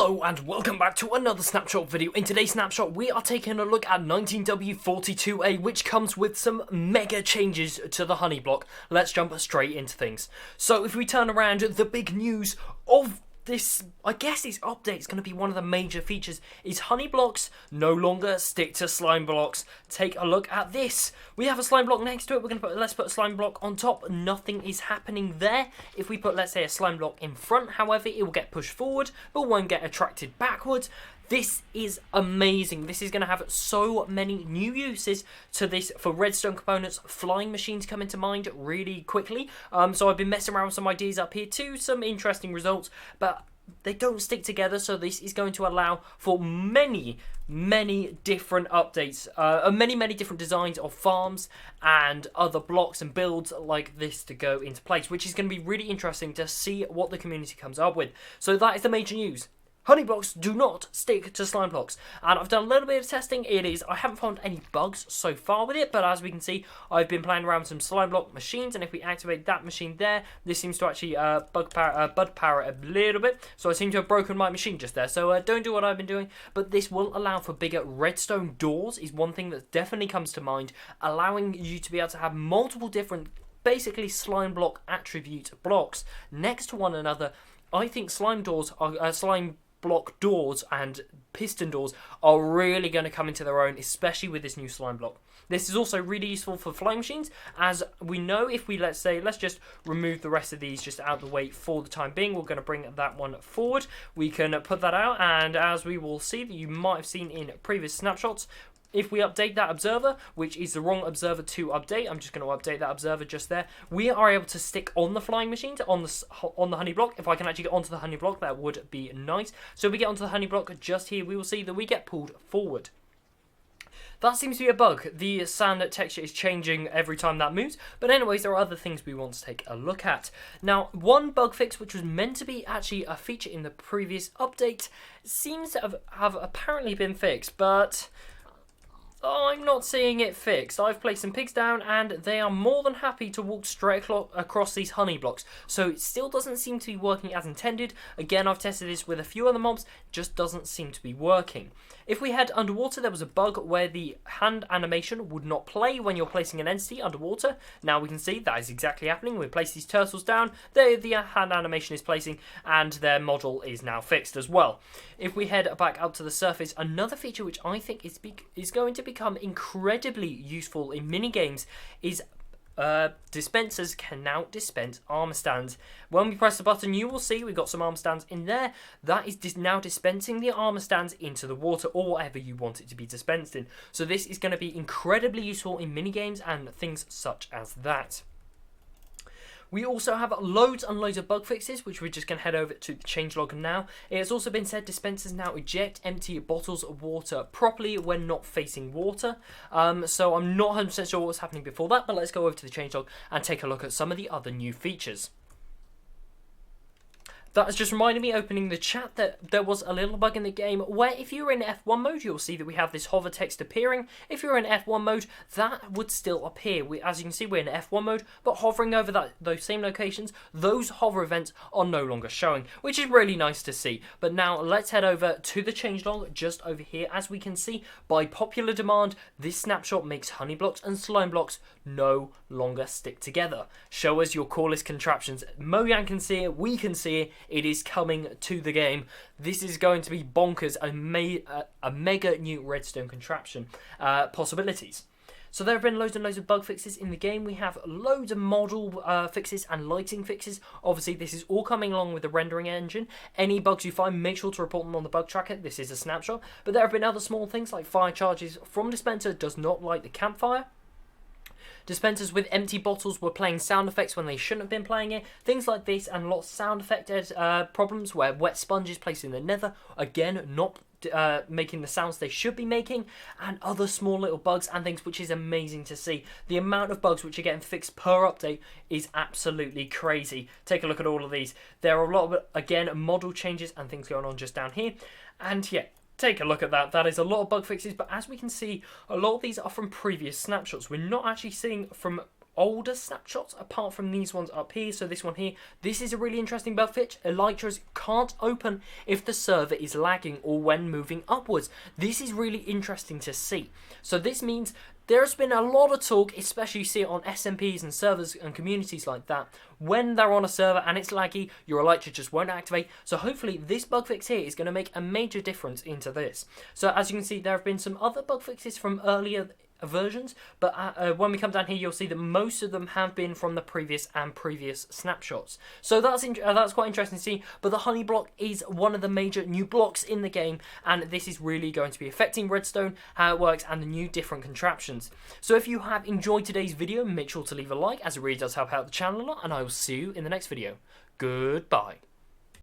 Hello and welcome back to another snapshot video. In today's snapshot we are taking a look at 19W42A, which comes with some mega changes to the honey block. Let's jump straight into things. So if we turn around, the big news of this, I guess this update is going to be one of the major features, is honey blocks no longer stick to slime blocks. Take a look at this. We have a slime block next to it. Let's put a slime block on top. Nothing is happening there. If we put, let's say, a slime block in front, however, it will get pushed forward but won't get attracted backwards. This is amazing. This is going to have so many new uses to this for redstone components. Flying machines come into mind really quickly. So I've been messing around with some ideas up here too, some interesting results, but they don't stick together. So this is going to allow for many different updates, many different designs of farms and other blocks and builds like this to go into place, which is going to be really interesting to see what the community comes up with. So that is the major news. Honey blocks do not stick to slime blocks, and I've done a little bit of testing. I haven't found any bugs so far with it, but as we can see, I've been playing around with some slime block machines, and if we activate that machine there, this seems to actually bud power it a little bit, so I seem to have broken my machine just there, so don't do what I've been doing, but this will allow for bigger redstone doors is one thing that definitely comes to mind, allowing you to be able to have multiple different, basically slime block attribute blocks next to one another. I think slime block doors and piston doors are really going to come into their own, especially with this new slime block. This is also really useful for flying machines, as we know if we, let's just remove the rest of these just out of the way for the time being. We're going to bring that one forward. We can put that out, and as we will see, that you might have seen in previous snapshots, if we update that observer, which is the wrong observer to update, I'm just going to update that observer just there, we are able to stick on the flying machines, on the honey block. If I can actually get onto the honey block, that would be nice. So if we get onto the honey block just here, we will see that we get pulled forward. That seems to be a bug. The sand texture is changing every time that moves. But anyways, there are other things we want to take a look at. Now, one bug fix, which was meant to be actually a feature in the previous update, seems to have apparently been fixed, but I'm not seeing it fixed. I've placed some pigs down and they are more than happy to walk straight across these honey blocks. So it still doesn't seem to be working as intended. Again, I've tested this with a few other mobs, just doesn't seem to be working. If we head underwater, there was a bug where the hand animation would not play when you're placing an entity underwater. Now we can see that is exactly happening. We place these turtles down, the hand animation is placing, and their model is now fixed as well. If we head back up to the surface, another feature which I think is going to become incredibly useful in minigames is dispensers can now dispense arm stands. When we press the button, you will see we've got some arm stands in there. That is now dispensing the armor stands into the water or whatever you want it to be dispensed in. So this is going to be incredibly useful in minigames and things such as that. We also have loads and loads of bug fixes, which we're just going to head over to the changelog now. It has also been said dispensers now eject empty bottles of water properly when not facing water. So I'm not 100% sure what was happening before that, but let's go over to the changelog and take a look at some of the other new features. That has just reminded me, opening the chat, that there was a little bug in the game where if you're in F1 mode, you'll see that we have this hover text appearing. If you're in F1 mode, that would still appear. As you can see, we're in F1 mode, but hovering over those same locations, those hover events are no longer showing, which is really nice to see. But now let's head over to the changelog just over here. As we can see, by popular demand, this snapshot makes honey blocks and slime blocks no longer stick together. Show us your coolest contraptions. Mojang can see it, we can see it. It is coming to the game. This is going to be bonkers, a mega new redstone contraption possibilities. So there have been loads and loads of bug fixes in the game. We have loads of model fixes and lighting fixes. Obviously, this is all coming along with the rendering engine. Any bugs you find, make sure to report them on the bug tracker. This is a snapshot. But there have been other small things like fire charges from dispenser does not light the campfire. Dispensers with empty bottles were playing sound effects when they shouldn't have been playing it. Things like this, and lots of sound affected problems where wet sponges placed in the nether, again, not making the sounds they should be making, and other small little bugs and things, which is amazing to see. The amount of bugs which are getting fixed per update is absolutely crazy. Take a look at all of these. There are a lot of, again, model changes and things going on just down here. And yeah, take a look at that. That is a lot of bug fixes, but as we can see, a lot of these are from previous snapshots. We're not actually seeing from older snapshots apart from these ones up here. So this one here, this is a really interesting bug fix. Elytras can't open if the server is lagging or when moving upwards. This is really interesting to see. So this means there's been a lot of talk, especially you see it on SMPs and servers and communities like that. When they're on a server and it's laggy, your Elytra just won't activate. So hopefully this bug fix here is going to make a major difference into this. So as you can see, there have been some other bug fixes from earlier versions, but when we come down here, you'll see that most of them have been from the previous snapshots. So that's quite interesting to see. But the honey block is one of the major new blocks in the game, and this is really going to be affecting redstone, how it works, and the new different contraptions. So if you have enjoyed today's video, make sure to leave a like, as it really does help out the channel a lot, and I will see you in the next video. Goodbye.